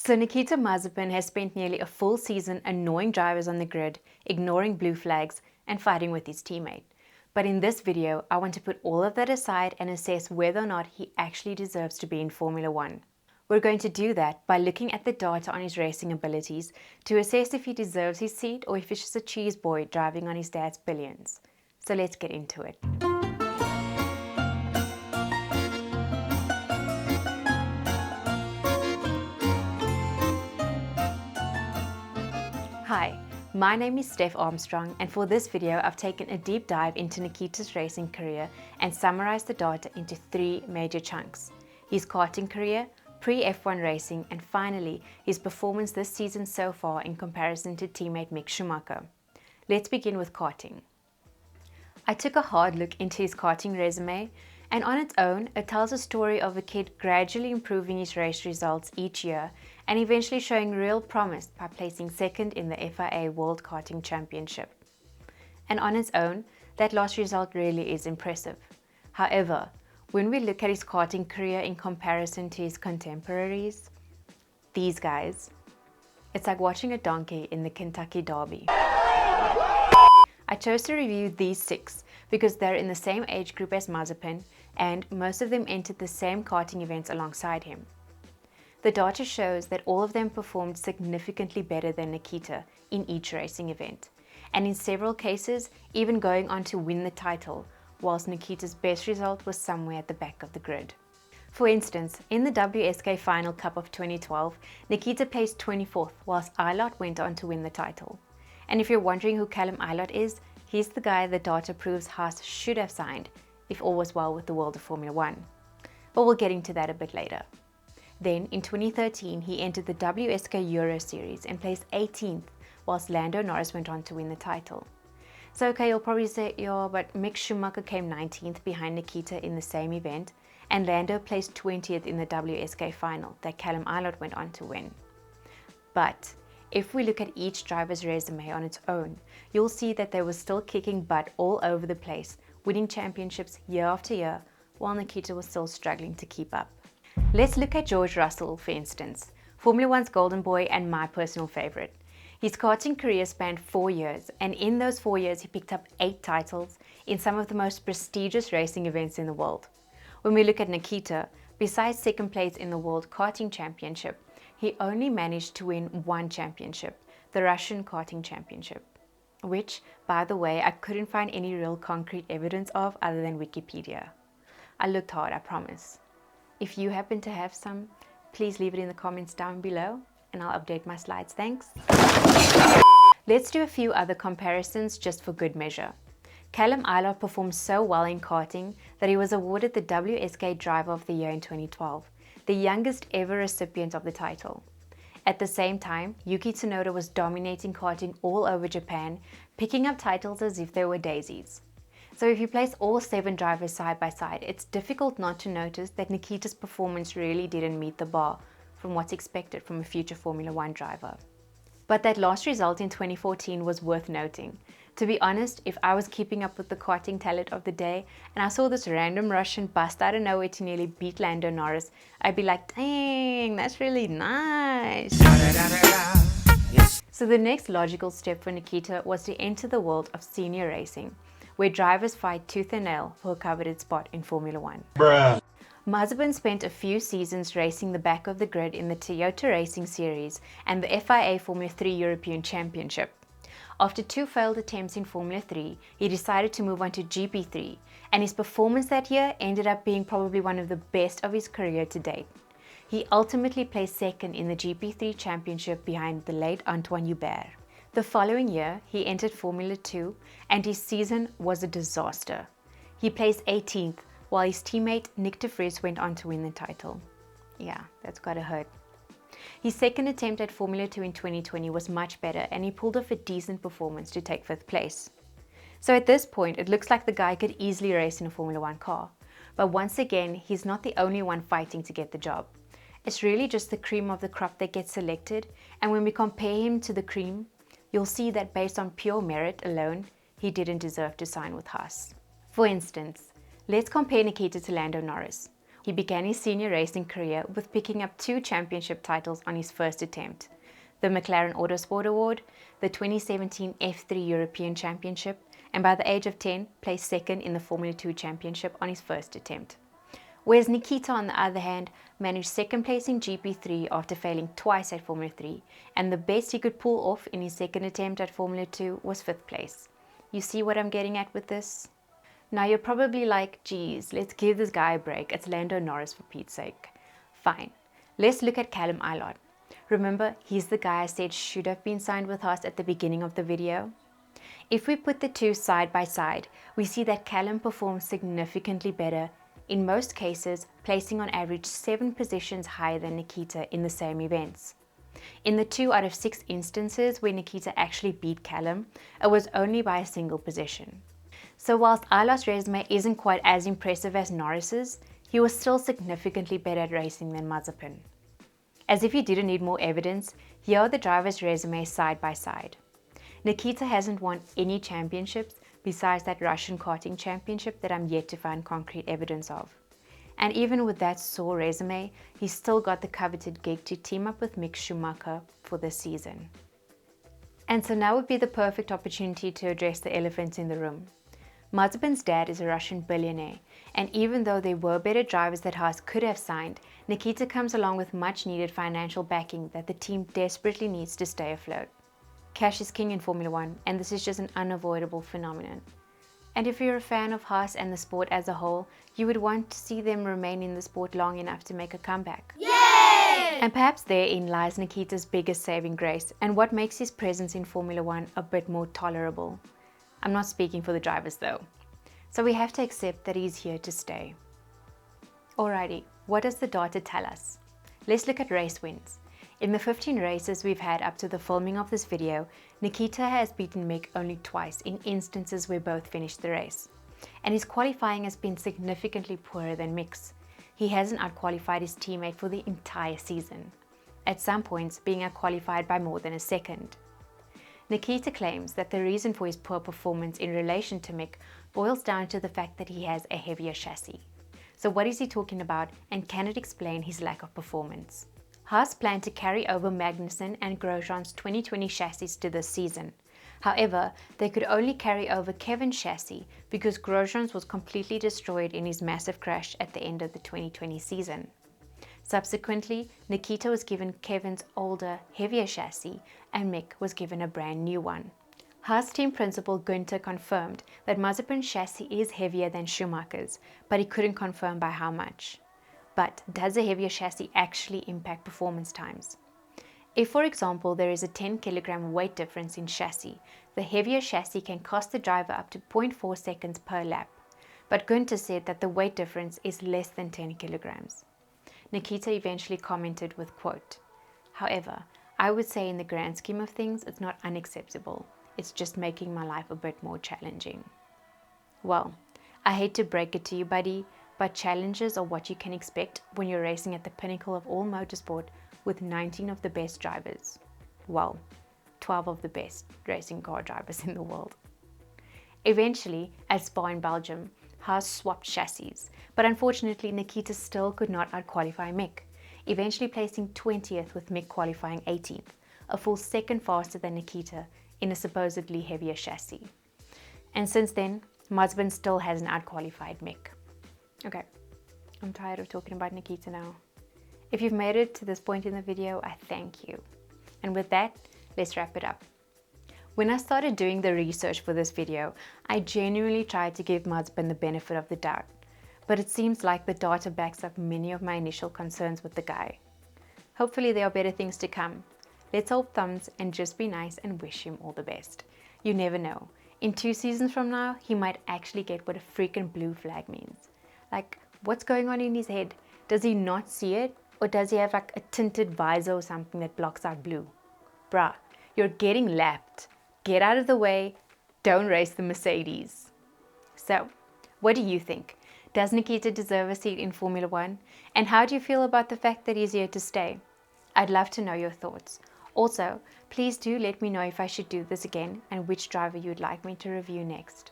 So Nikita Mazepin has spent nearly a full season annoying drivers on the grid, ignoring blue flags, and fighting with his teammate. But in this video, I want to put all of that aside and assess whether or not he actually deserves to be in Formula One. We're going to do that by looking at the data on his racing abilities to assess if he deserves his seat or if he's just a cheeseboy driving on his dad's billions. So let's get into it. Hi, my name is Steph Armstrong, and for this video I've taken a deep dive into Nikita's racing career and summarized the data into three major chunks: his karting career, pre-F1 racing, and finally his performance this season so far in comparison to teammate Mick Schumacher. Let's begin with karting. I took a hard look into his karting resume, and on its own, it tells a story of a kid gradually improving his race results each year and eventually showing real promise by placing second in the FIA World Karting Championship. And on its own, that last result really is impressive. However, when we look at his karting career in comparison to his contemporaries, these guys, it's like watching a donkey in the Kentucky Derby. I chose to review these six because they're in the same age group as Mazepin, and most of them entered the same karting events alongside him. The data shows that all of them performed significantly better than Nikita in each racing event, and in several cases even going on to win the title, whilst Nikita's best result was somewhere at the back of the grid. For instance, in the WSK Final Cup of 2012, Nikita placed 24th, whilst Ilott went on to win the title. And if you're wondering who Callum Ilott is, he's the guy the data proves Haas should have signed if all was well with the world of Formula One. But we'll get into that a bit later. Then, in 2013, he entered the WSK Euro Series and placed 18th, whilst Lando Norris went on to win the title. So okay, you'll probably say, yeah, but Mick Schumacher came 19th behind Nikita in the same event, and Lando placed 20th in the WSK final that Callum Ilott went on to win. But if we look at each driver's resume on its own, you'll see that they were still kicking butt all over the place, winning championships year after year, while Nikita was still struggling to keep up. Let's look at George Russell, for instance, Formula One's golden boy and my personal favorite. His karting career spanned 4 years, and in those 4 years he picked up 8 titles in some of the most prestigious racing events in the world. When we look at Nikita, besides second place in the World Karting Championship, he only managed to win one championship, the Russian Karting Championship, which, by the way, I couldn't find any real concrete evidence of other than Wikipedia. I looked hard, I promise. If you happen to have some, please leave it in the comments down below and I'll update my slides, thanks. Let's do a few other comparisons just for good measure. Callum Ilott performed so well in karting that he was awarded the WSK Driver of the Year in 2012, the youngest ever recipient of the title. At the same time, Yuki Tsunoda was dominating karting all over Japan, picking up titles as if they were daisies. So if you place all 7 drivers side by side, it's difficult not to notice that Nikita's performance really didn't meet the bar from what's expected from a future Formula One driver. But that last result in 2014 was worth noting. To be honest, if I was keeping up with the karting talent of the day and I saw this random Russian bust out of nowhere to nearly beat Lando Norris, I'd be like, dang, that's really nice. So the next logical step for Nikita was to enter the world of senior racing, where drivers fight tooth and nail for a coveted spot in Formula One. Mazepin spent a few seasons racing the back of the grid in the Toyota Racing Series and the FIA Formula 3 European Championship. After 2 failed attempts in Formula 3, he decided to move on to GP3, and his performance that year ended up being probably one of the best of his career to date. He ultimately placed second in the GP3 Championship behind the late Antoine Hubert. The following year, he entered Formula 2, and his season was a disaster. He placed 18th, while his teammate Nick de Vries went on to win the title. Yeah, that's gotta hurt. His second attempt at Formula 2 in 2020 was much better, and he pulled off a decent performance to take 5th place. So at this point, it looks like the guy could easily race in a Formula 1 car. But once again, he's not the only one fighting to get the job. It's really just the cream of the crop that gets selected, and when we compare him to the cream, you'll see that based on pure merit alone, he didn't deserve to sign with Haas. For instance, let's compare Nikita to Lando Norris. He began his senior racing career with picking up 2 championship titles on his first attempt: the McLaren Autosport Award, the 2017 F3 European Championship, and by the age of 10, placed second in the Formula 2 Championship on his first attempt. Whereas Nikita, on the other hand, managed second place in GP3 after failing twice at Formula 3, and the best he could pull off in his second attempt at Formula 2 was 5th place. You see what I'm getting at with this? Now you're probably like, geez, let's give this guy a break. It's Lando Norris, for Pete's sake. Fine. Let's look at Callum Ilott. Remember, he's the guy I said should have been signed with Haas at the beginning of the video? If we put the two side by side, we see that Callum performs significantly better, in most cases placing on average 7 positions higher than Nikita in the same events. In the 2 out of 6 instances where Nikita actually beat Callum, it was only by a single position. So whilst Ilott's resume isn't quite as impressive as Norris's, he was still significantly better at racing than Mazepin. As if you didn't need more evidence, here are the drivers' resumes side by side. Nikita hasn't won any championships besides that Russian karting championship that I'm yet to find concrete evidence of. And even with that sore resume, he's still got the coveted gig to team up with Mick Schumacher for this season. And so now would be the perfect opportunity to address the elephant in the room. Mazepin's dad is a Russian billionaire, and even though there were better drivers that Haas could have signed, Nikita comes along with much needed financial backing that the team desperately needs to stay afloat. Cash is king in Formula 1, and this is just an unavoidable phenomenon. And if you're a fan of Haas and the sport as a whole, you would want to see them remain in the sport long enough to make a comeback. Yay! And perhaps therein lies Nikita's biggest saving grace and what makes his presence in Formula 1 a bit more tolerable. I'm not speaking for the drivers though. So we have to accept that he's here to stay. Alrighty, what does the data tell us? Let's look at race wins. In the 15 races we've had up to the filming of this video, Nikita has beaten Mick only twice in instances where both finished the race. And his qualifying has been significantly poorer than Mick's. He hasn't outqualified his teammate for the entire season, at some points being outqualified by more than a second. Nikita claims that the reason for his poor performance in relation to Mick boils down to the fact that he has a heavier chassis. So what is he talking about, and can it explain his lack of performance? Haas planned to carry over Magnussen and Grosjean's 2020 chassis to this season. However, they could only carry over Kevin's chassis because Grosjean's was completely destroyed in his massive crash at the end of the 2020 season. Subsequently, Nikita was given Kevin's older, heavier chassis, and Mick was given a brand new one. Haas team principal Günther confirmed that Mazepin's chassis is heavier than Schumacher's, but he couldn't confirm by how much. But does a heavier chassis actually impact performance times? If, for example, there is a 10 kilogram weight difference in chassis, the heavier chassis can cost the driver up to 0.4 seconds per lap. But Günther said that the weight difference is less than 10 kilograms. Nikita eventually commented with, quote, "However, I would say in the grand scheme of things, it's not unacceptable. It's just making my life a bit more challenging." Well, I hate to break it to you, buddy, but challenges are what you can expect when you're racing at the pinnacle of all motorsport with 19 of the best drivers. Well, 12 of the best racing car drivers in the world. Eventually, at Spa in Belgium, Haas swapped chassis, but unfortunately Nikita still could not outqualify Mick, eventually placing 20th with Mick qualifying 18th, a full second faster than Nikita in a supposedly heavier chassis. And since then, Mazepin still hasn't outqualified Mick. Okay, I'm tired of talking about Nikita now. If you've made it to this point in the video, I thank you. And with that, let's wrap it up. When I started doing the research for this video, I genuinely tried to give Mazepin the benefit of the doubt, but it seems like the data backs up many of my initial concerns with the guy. Hopefully there are better things to come. Let's hold thumbs and just be nice and wish him all the best. You never know. In 2 seasons from now, he might actually get what a freaking blue flag means. Like, what's going on in his head? Does he not see it? Or does he have like a tinted visor or something that blocks out blue? Bruh, you're getting lapped. Get out of the way. Don't race the Mercedes. So, what do you think? Does Nikita deserve a seat in Formula 1? And how do you feel about the fact that he's here to stay? I'd love to know your thoughts. Also, please do let me know if I should do this again and which driver you'd like me to review next.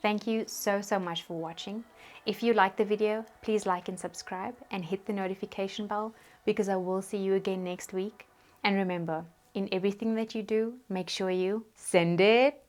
Thank you so much for watching. If you liked the video, please like and subscribe and hit the notification bell because I will see you again next week. And remember, in everything that you do, make sure you send it